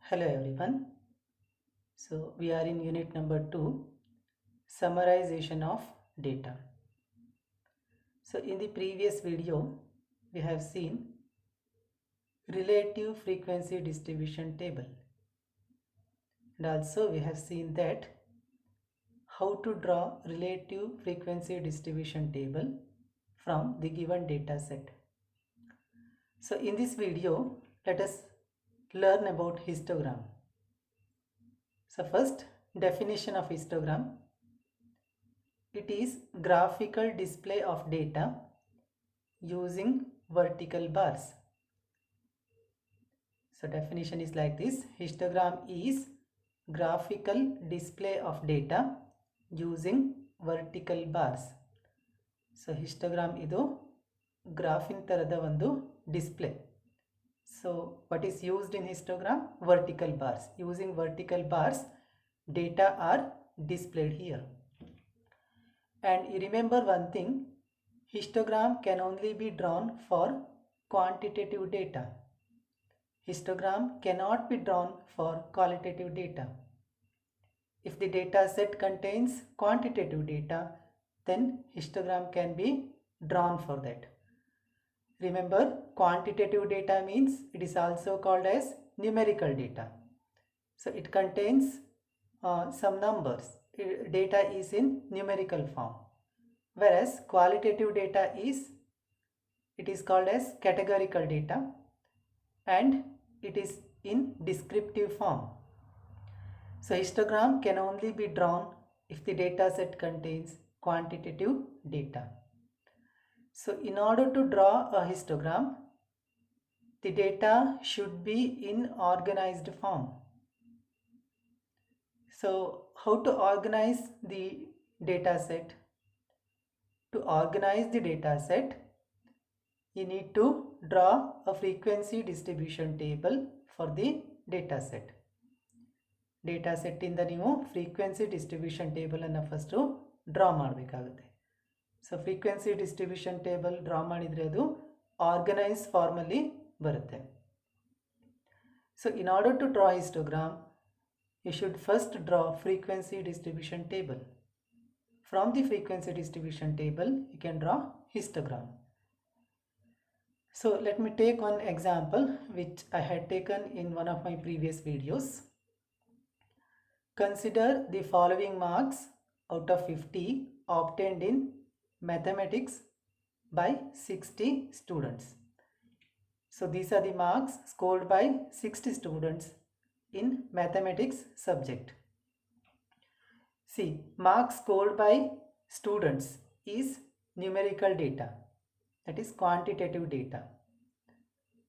Hello everyone. So we are in unit number 2, summarization of data. So in the previous video we have seen relative frequency distribution table, and also we have seen that how to draw relative frequency distribution table from the given data set. So in this video let us learn about histogram. So first, definition of histogram. It is graphical display of data using vertical bars. So definition is like this: histogram is graphical display of data using vertical bars. So histogram idu graphene ತರದ ಒಂದು display. So what is used in histogram? Vertical bars. Using vertical bars, data are displayed here. And you remember one thing, histogram can only be drawn for quantitative data. Histogram cannot be drawn for qualitative data. If the data set contains quantitative data, then histogram can be drawn for that. Remember, quantitative data means it is also called as numerical data. So it contains some numbers. Data is in numerical form. Whereas qualitative data is called as categorical data, and it is in descriptive form. So histogram can only be drawn if the data set contains quantitative data. So in order to draw a histogram, the data should be in organized form. So how to organize the data set? To organize the data set, you need to draw a frequency distribution table for the data set. Data set ಇಂದ ನೀವು frequency distribution table ಅನ್ನು first draw ಮಾಡಬೇಕಾಗುತ್ತೆ. So frequency distribution table draw ಮಾಡಿದ್ರೆ ಅದು organized form ಅಲ್ಲಿ ಬರುತ್ತೆ. So in order to draw histogram, you should first draw frequency distribution table. From the frequency distribution table, you can draw histogram. So let me take one example which I had taken in one of my previous videos. Consider the following marks out of 50 obtained in mathematics by 60 students. So these are the marks scored by 60 students in mathematics subject. See, marks scored by students is numerical data, that is quantitative data.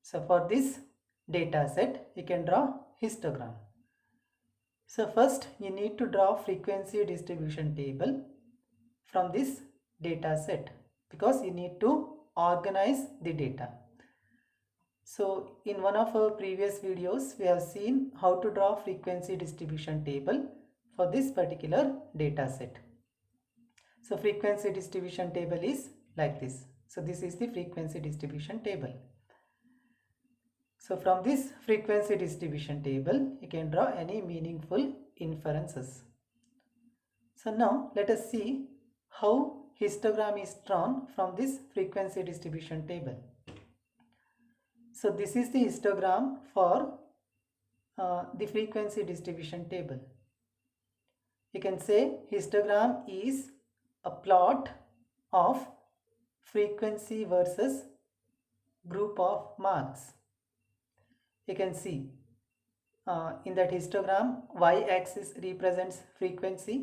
So for this data set, you can draw histogram. So first you need to draw frequency distribution table from this data set, because you need to organize the data. So in one of our previous videos, we have seen how to draw frequency distribution table for this particular data set. So frequency distribution table is like this. So this is the frequency distribution table. So from this frequency distribution table, you can draw any meaningful inferences. So now let us see how histogram is drawn from this frequency distribution table. So this is the histogram for the frequency distribution table. You can say histogram is a plot of frequency versus group of marks. You can see in that histogram, y-axis represents frequency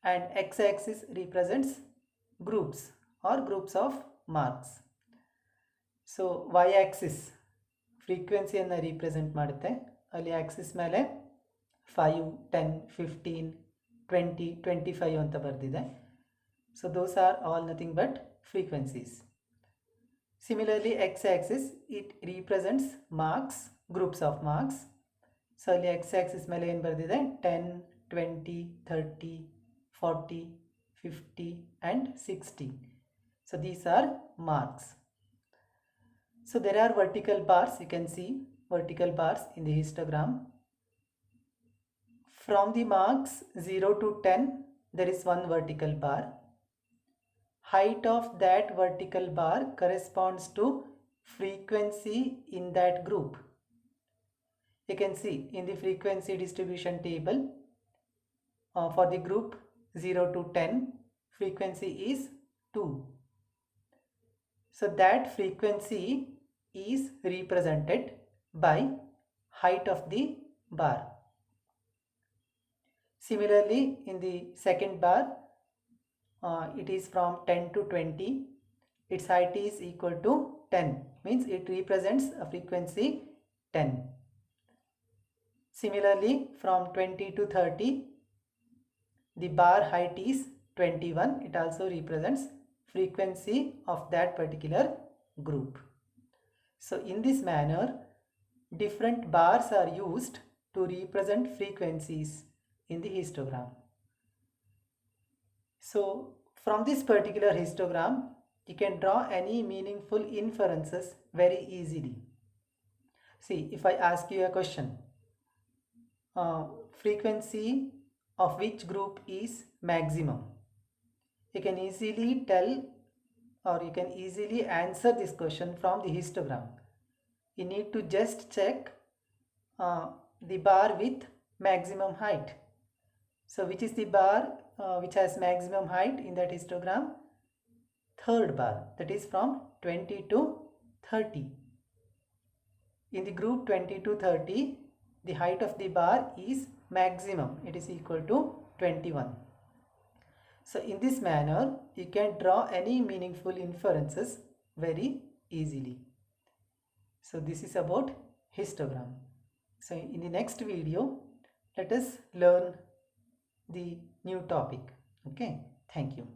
and x-axis represents groups or groups of marks. So y-axis frequency ಅನ್ನು represent ಮಾಡುತ್ತೆ. ಅಲ್ಲಿ axis ಮೇಲೆ 5, 10, 15, 20, 25 ಅಂತ ಬರೆದಿದೆ. So those are all nothing but frequencies. Similarly, x-axis, it represents marks, groups of marks. So ಅಲ್ಲಿ x-axis ಮೇಲೆ ಏನು ಬರೆದಿದೆ? 10, 20, 30, 40, 50 and 60. So these are marks. So there are vertical bars. You can see vertical bars in the histogram. From the marks 0 to 10, there is one vertical bar. Height of that vertical bar corresponds to frequency in that group. You can see in the frequency distribution table for the group 0 to 10, frequency is 2. So that frequency is represented by height of the bar. Similarly, in the second bar, it is from 10 to 20. Its height is equal to 10, means it represents a frequency 10. Similarly, from 20 to 30, the bar height is 21. It also represents frequency of that particular group. So in this manner, different bars are used to represent frequencies in the histogram. So from this particular histogram, you can draw any meaningful inferences very easily. See, if I ask you a question, frequency of which group is maximum? You can easily tell, or you can easily answer this question from the histogram. You need to just check the bar with maximum height. So which is the bar which has maximum height in that histogram? Third bar, that is from 20 to 30. In the group 20 to 30, the height of the bar is maximum. It is equal to 21. So in this manner, you can draw any meaningful inferences very easily. So this is about histogram. So in the next video, let us learn the new topic. Okay, thank you.